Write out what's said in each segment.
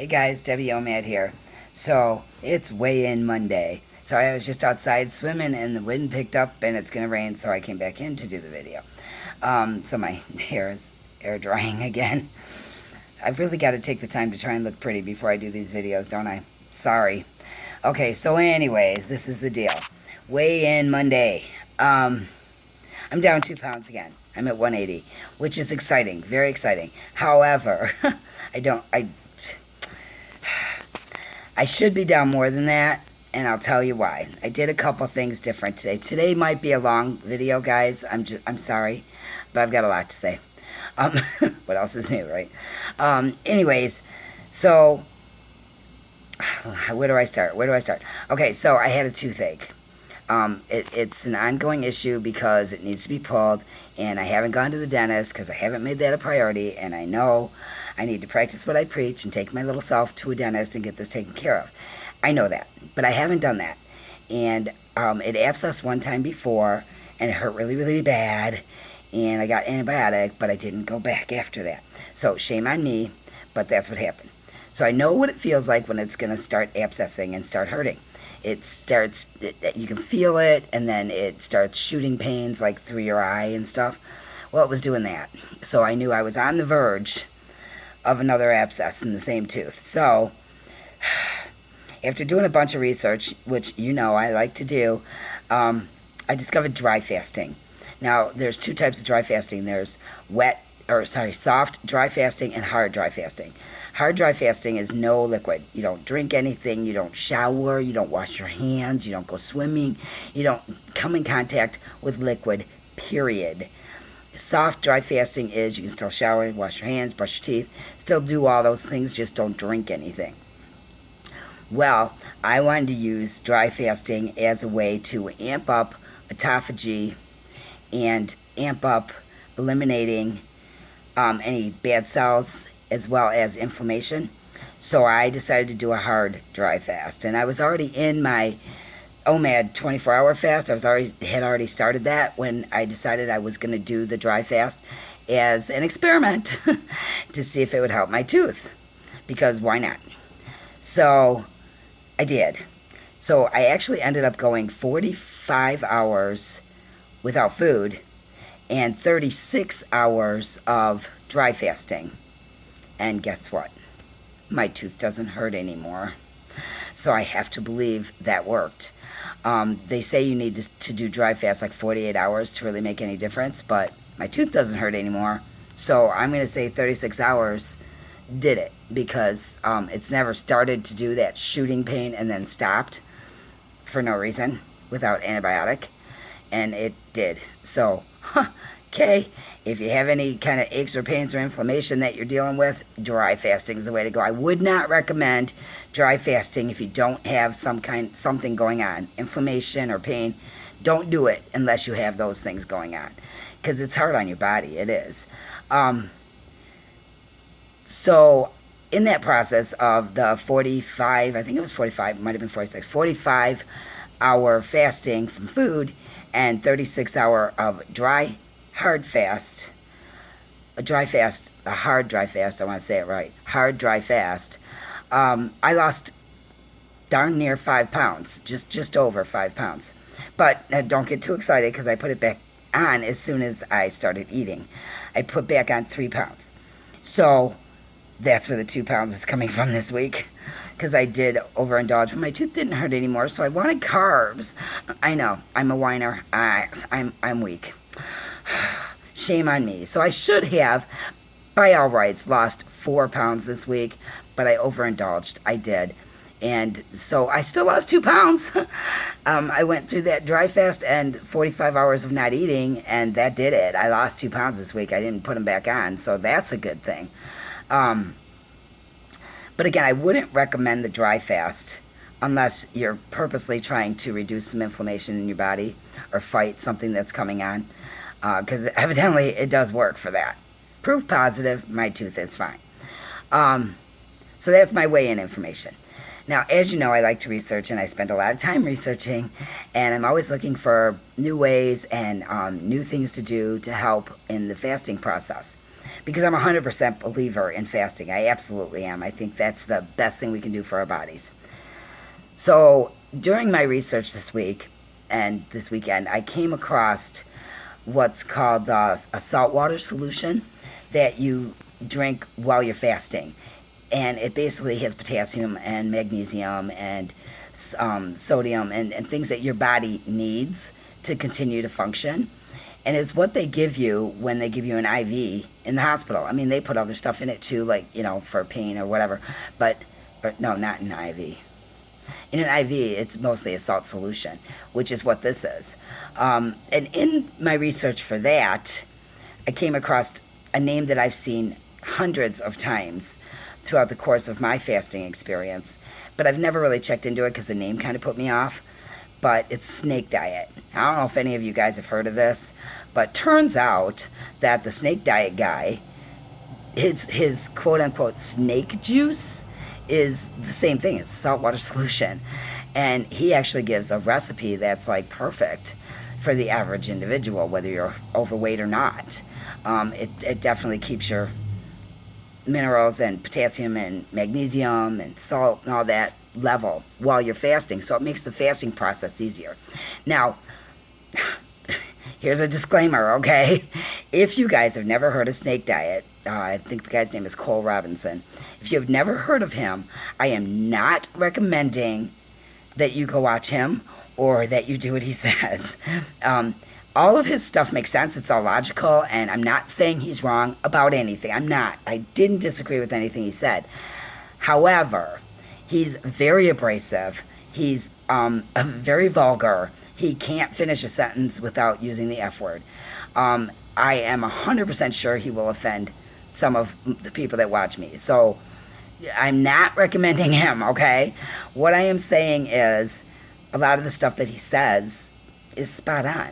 Hey guys, Debbie OMAD here. So it's weigh-in Monday. So I was just outside swimming and the wind picked up and it's gonna rain, so I came back in to do the video. So my hair is air drying again. I've really got to take the time to try and look pretty before I do these videos, don't I? Sorry. Okay, so anyways, this is the deal. Weigh-in Monday. I'm down 2 pounds again. I'm at 180, which is exciting, very exciting. However, I should be down more than that, and I'll tell you why. I did a couple things different today. Today might be a long video, guys. I'm sorry, but I've got a lot to say. What else is new, right? Anyways, so where do I start? Okay, so I had a toothache. It's an ongoing issue because it needs to be pulled, and I haven't gone to the dentist because I haven't made that a priority, and I know I need to practice what I preach and take my little self to a dentist and get this taken care of. I know that, but I haven't done that. And it abscessed one time before, and it hurt really, really bad, and I got antibiotic, but I didn't go back after that. So shame on me, but that's what happened. So I know what it feels like when it's going to start abscessing and start hurting. You can feel it, and then it starts shooting pains like through your eye and stuff. Well, it was doing that. So I knew I was on the verge of another abscess in the same tooth. So after doing a bunch of research, which you know I like to do, I discovered dry fasting. Now, there's two types of dry fasting. There's soft dry fasting and hard dry fasting. Hard dry fasting is no liquid. You don't drink anything, you don't shower, you don't wash your hands, you don't go swimming, you don't come in contact with liquid, period. Soft dry fasting is you can still shower, wash your hands, brush your teeth, still do all those things, just don't drink anything. Well, I wanted to use dry fasting as a way to amp up autophagy and amp up eliminating any bad cells as well as inflammation. So I decided to do a hard dry fast, and I was already in my OMAD 24-hour fast. Had already started that when I decided I was going to do the dry fast as an experiment to see if it would help my tooth, because why not? So I did. So I actually ended up going 45 hours without food and 36 hours of dry fasting. And guess what? My tooth doesn't hurt anymore. So I have to believe that worked. They say you need to do dry fast like 48 hours to really make any difference, but my tooth doesn't hurt anymore. So I'm going to say 36 hours did it, because it's never started to do that shooting pain and then stopped for no reason without antibiotic. And it did. So, okay, if you have any kind of aches or pains or inflammation that you're dealing with, dry fasting is the way to go. I would not recommend dry fasting if you don't have something going on, inflammation or pain. Don't do it unless you have those things going on, because it's hard on your body. It is. So in that process of the 45, I think it was 45, it might have been 46, 45-hour fasting from food and 36-hour of hard dry fast, I want to say it right, hard dry fast, I lost darn near 5 pounds, just over 5 pounds. But don't get too excited, because I put it back on as soon as I started eating. I put back on 3 pounds. So that's where the 2 pounds is coming from this week, because I did overindulge. My tooth didn't hurt anymore, so I wanted carbs. I know, I'm a whiner. I'm weak. Shame on me. So I should have, by all rights, lost 4 pounds this week, but I overindulged. I did. And so I still lost 2 pounds. I went through that dry fast and 45 hours of not eating, and that did it. I lost 2 pounds this week. I didn't put them back on, so that's a good thing. But again, I wouldn't recommend the dry fast unless you're purposely trying to reduce some inflammation in your body or fight something that's coming on, because evidently it does work for that. Proof positive, my tooth is fine. So that's my weigh-in information. Now, as you know, I like to research, and I spend a lot of time researching, and I'm always looking for new ways and new things to do to help in the fasting process. because I'm a 100% believer in fasting. I absolutely am. I think that's the best thing we can do for our bodies. So during my research this week and this weekend, I came across what's called a saltwater solution that you drink while you're fasting. And it basically has potassium and magnesium and sodium and things that your body needs to continue to function. And it's what they give you when they give you an IV in the hospital. I mean, they put other stuff in it too, like, for pain or whatever. No, not in an IV. In an IV, it's mostly a salt solution, which is what this is. And in my research for that, I came across a name that I've seen hundreds of times throughout the course of my fasting experience, but I've never really checked into it because the name kind of put me off. But it's snake diet. I don't know if any of you guys have heard of this, but turns out that the snake diet guy, his quote-unquote snake juice is the same thing. It's saltwater solution. And he actually gives a recipe that's like perfect for the average individual, whether you're overweight or not. It definitely keeps your minerals and potassium and magnesium and salt and all that level while you're fasting, so it makes the fasting process easier. Now, here's a disclaimer, okay? If you guys have never heard of snake diet, I think the guy's name is Cole Robinson. If you've never heard of him, I am not recommending that you go watch him or that you do what he says. All of his stuff makes sense. It's all logical, and I'm not saying he's wrong about anything. I'm not. I didn't disagree with anything he said. However, he's very abrasive. He's very vulgar. He can't finish a sentence without using the F word. I am 100% sure he will offend some of the people that watch me. So I'm not recommending him, okay? What I am saying is a lot of the stuff that he says is spot on.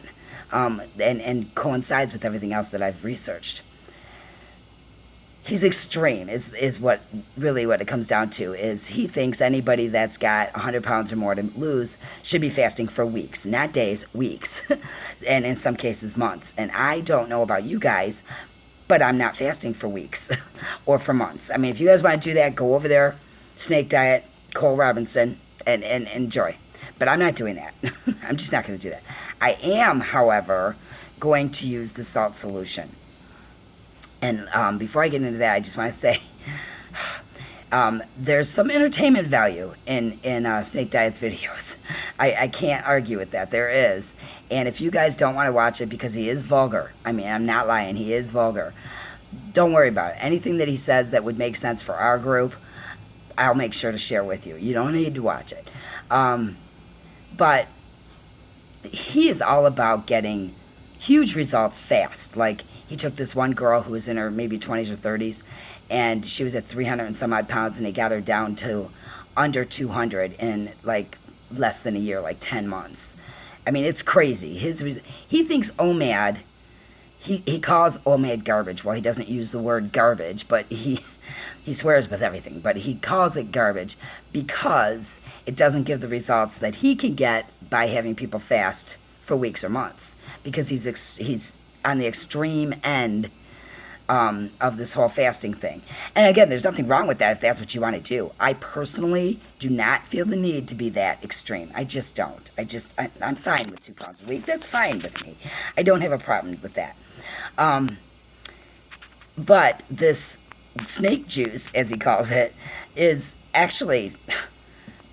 And coincides with everything else that I've researched. He's extreme is what it comes down to. Is he thinks anybody that's got 100 pounds or more to lose should be fasting for weeks, not days, weeks, and in some cases months. And I don't know about you guys, but I'm not fasting for weeks or for months. I mean, if you guys want to do that, go over there, Snake Diet, Cole Robinson, and enjoy. But I'm not doing that. I'm just not going to do that. I am, however, going to use the salt solution. And before I get into that, I just want to say there's some entertainment value in Snake Diet's videos. I can't argue with that. There is. And if you guys don't want to watch it because he is vulgar, I mean, I'm not lying, he is vulgar, don't worry about it. Anything that he says that would make sense for our group, I'll make sure to share with you. You don't need to watch it. But he is all about getting huge results fast. Like, he took this one girl who was in her maybe 20s or 30s, and she was at 300 and some odd pounds, and he got her down to under 200 in like less than a year, like 10 months. I mean, it's crazy. He thinks OMAD, he calls OMAD garbage. Well, he doesn't use the word garbage, but he swears with everything, but he calls it garbage because it doesn't give the results that he can get by having people fast for weeks or months, because he's on the extreme end of this whole fasting thing. And again, there's nothing wrong with that if that's what you want to do. I personally do not feel the need to be that extreme. I just don't. I'm fine with 2 pounds a week. That's fine with me. I don't have a problem with that. But this snake juice, as he calls it, is actually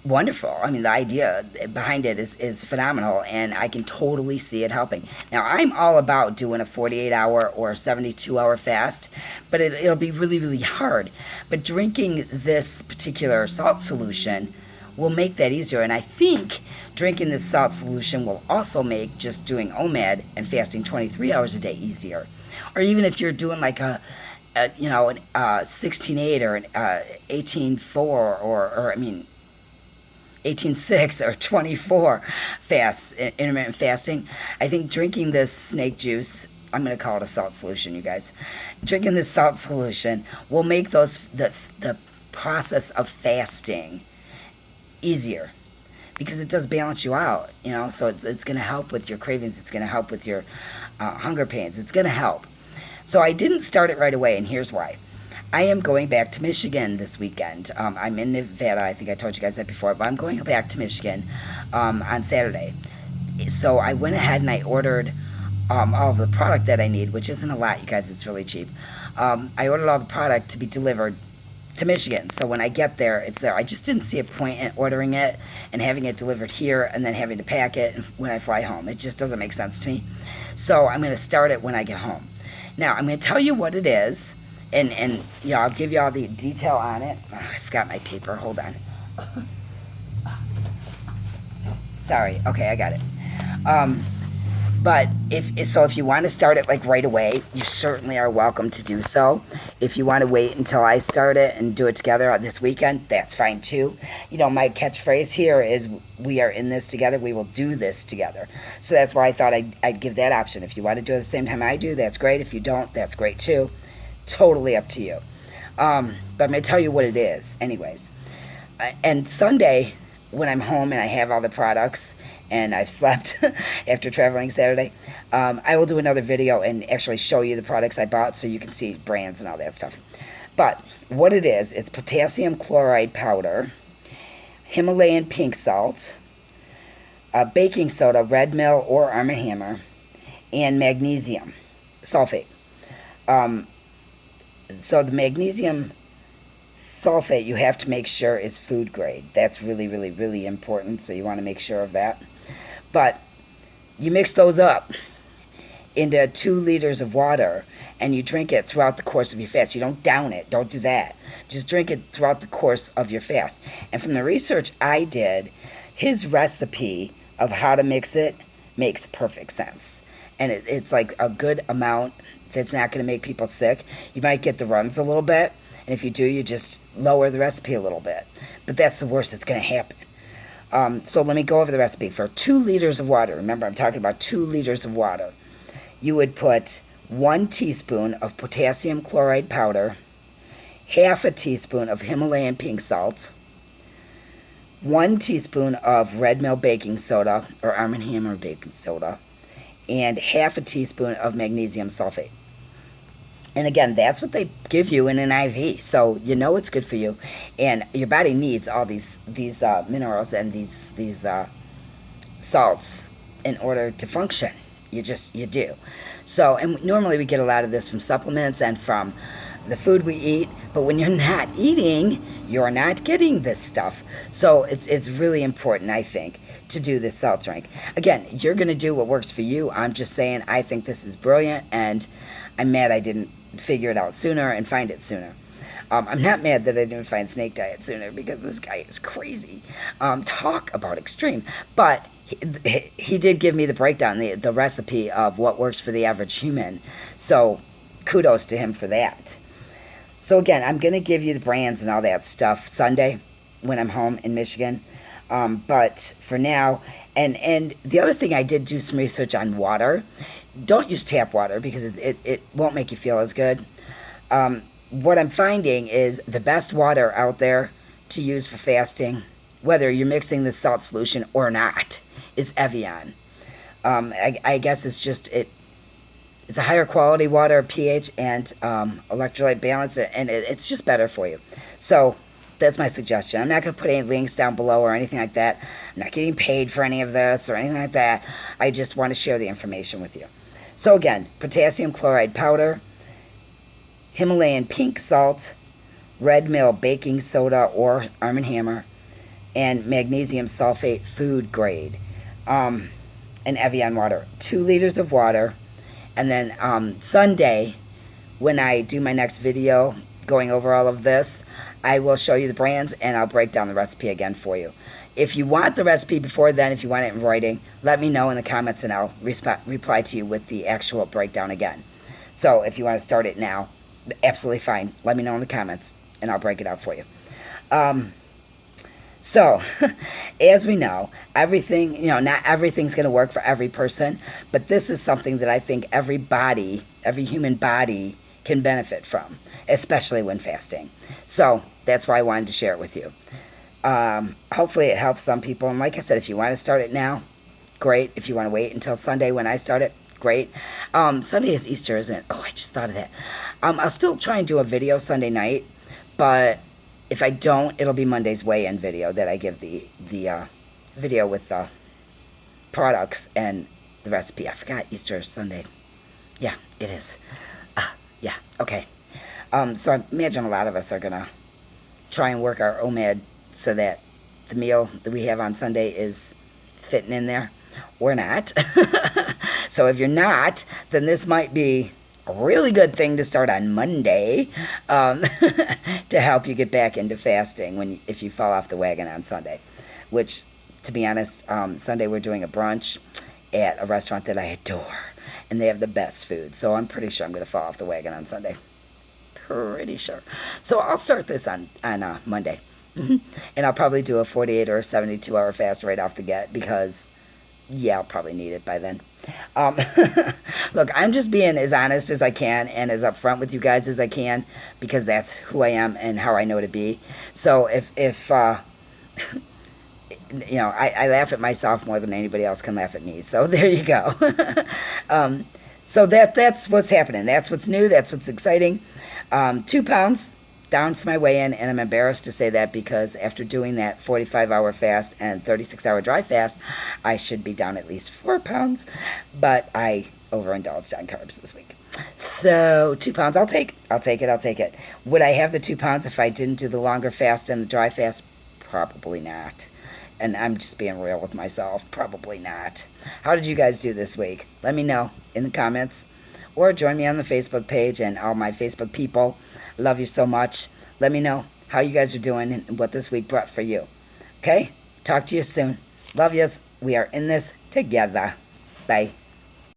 wonderful. I mean, the idea behind it is phenomenal, and I can totally see it helping. Now, I'm all about doing a 48-hour or 72-hour fast, but it'll be really, really hard. But drinking this particular salt solution will make that easier, and I think drinking this salt solution will also make just doing OMAD and fasting 23 hours a day easier. Or even if you're doing like an 16-8 or an 18-4 or 18-6 or 24 fasts, intermittent fasting, I think drinking this snake juice, I'm going to call it a salt solution, you guys, drinking this salt solution will make the process of fasting easier, because it does balance you out, so it's going to help with your cravings, it's going to help with your hunger pains, it's going to help. So I didn't start it right away, and here's why. I am going back to Michigan this weekend. I'm in Nevada. I think I told you guys that before, but I'm going back to Michigan on Saturday. So I went ahead and I ordered all of the product that I need, which isn't a lot, you guys. It's really cheap. I ordered all the product to be delivered to Michigan. So when I get there, it's there. I just didn't see a point in ordering it and having it delivered here and then having to pack it when I fly home. It just doesn't make sense to me. So I'm going to start it when I get home. Now, I'm going to tell you what it is, and yeah, I'll give you all the detail on it. Oh, I forgot my paper. Hold on. Sorry. Okay, I got it. But if you want to start it like right away, you certainly are welcome to do so. If you want to wait until I start it and do it together this weekend, that's fine too. You know, my catchphrase here is we are in this together. We will do this together. So that's why I thought I'd give that option. If you want to do it at the same time I do, that's great. If you don't, that's great too. Totally up to you. But I'm going to tell you what it is anyways. And Sunday, when I'm home and I have all the products and I've slept after traveling Saturday, I will do another video and actually show you the products I bought so you can see brands and all that stuff. But what it is, it's potassium chloride powder, Himalayan pink salt, baking soda, Red Mill or Arm & Hammer, and magnesium sulfate. So the magnesium sulfate you have to make sure is food grade. That's really, really, really important, so you want to make sure of that. But you mix those up into 2 liters of water and you drink it throughout the course of your fast. You don't down it. Don't do that. Just drink it throughout the course of your fast. And from the research I did, his recipe of how to mix it makes perfect sense. And it's like a good amount that's not going to make people sick. You might get the runs a little bit. And if you do, you just lower the recipe a little bit. But that's the worst that's going to happen. So let me go over the recipe. For 2 liters of water, remember I'm talking about 2 liters of water, you would put 1 teaspoon of potassium chloride powder, half a teaspoon of Himalayan pink salt, 1 teaspoon of Red Mill baking soda or Arm & Hammer baking soda, and half a teaspoon of magnesium sulfate. And again, that's what they give you in an IV, so you know it's good for you. And your body needs all these minerals and these salts in order to function. You do. So, and normally we get a lot of this from supplements and from the food we eat, but when you're not eating, you're not getting this stuff. So it's really important, I think, to do this salt drink. Again, you're going to do what works for you. I'm just saying I think this is brilliant, and I'm mad I didn't figure it out sooner and find it sooner. I'm not mad that I didn't find Snake Diet sooner, because this guy is crazy. Talk about extreme. But he did give me the breakdown, the recipe of what works for the average human. So kudos to him for that. So again, I'm going to give you the brands and all that stuff Sunday when I'm home in Michigan. But for now, and the other thing, I did do some research on water. Don't use tap water because it won't make you feel as good. What I'm finding is the best water out there to use for fasting, whether you're mixing the salt solution or not, is Evian. I guess it's just it's a higher quality water, pH and electrolyte balance, and it's just better for you. So that's my suggestion. I'm not going to put any links down below or anything like that. I'm not getting paid for any of this or anything like that. I just want to share the information with you. So again, potassium chloride powder, Himalayan pink salt, Red Mill baking soda or Arm & Hammer, and magnesium sulfate food grade, and Evian water. 2 liters of water. And then Sunday, when I do my next video going over all of this, I will show you the brands and I'll break down the recipe again for you. If you want the recipe before then, if you want it in writing, let me know in the comments and I'll reply to you with the actual breakdown again. So if you want to start it now, absolutely fine. Let me know in the comments and I'll break it out for you. So, as we know, everything, not everything's going to work for every person, but this is something that I think every human body can benefit from, especially when fasting. So, that's why I wanted to share it with you. Hopefully it helps some people, and like I said, if you want to start it now, great. If you want to wait until Sunday when I start it, great. Sunday is Easter, isn't it? Oh, I just thought of that. I'll still try and do a video Sunday night, but if I don't, it'll be Monday's weigh-in video that I give the video with the products and the recipe. I forgot Easter is Sunday. Yeah, it is. Yeah, okay. So I imagine a lot of us are going to try and work our OMAD so that the meal that we have on Sunday is fitting in there or not. So if you're not, then this might be a really good thing to start on Monday to help you get back into fasting if you fall off the wagon on Sunday. Which, to be honest, Sunday we're doing a brunch at a restaurant that I adore, and they have the best food. So I'm pretty sure I'm going to fall off the wagon on Sunday. Pretty sure. So I'll start this on Monday. And I'll probably do a 48 or 72 hour fast right off the get because, yeah, I'll probably need it by then. Look, I'm just being as honest as I can and as upfront with you guys as I can because that's who I am and how I know to be. So if you know, I laugh at myself more than anybody else can laugh at me. So there you go. So that's what's happening. That's what's new. That's what's exciting. 2 pounds down for my weigh-in, and I'm embarrassed to say that because after doing that 45-hour fast and 36-hour dry fast, I should be down at least 4 pounds, but I overindulged on carbs this week. So 2 pounds, I'll take it. Would I have the 2 pounds if I didn't do the longer fast and the dry fast? Probably not. And I'm just being real with myself. Probably not. How did you guys do this week? Let me know in the comments. Or join me on the Facebook page and all my Facebook people. Love you so much. Let me know how you guys are doing and what this week brought for you. Okay? Talk to you soon. Love yous. We are in this together. Bye.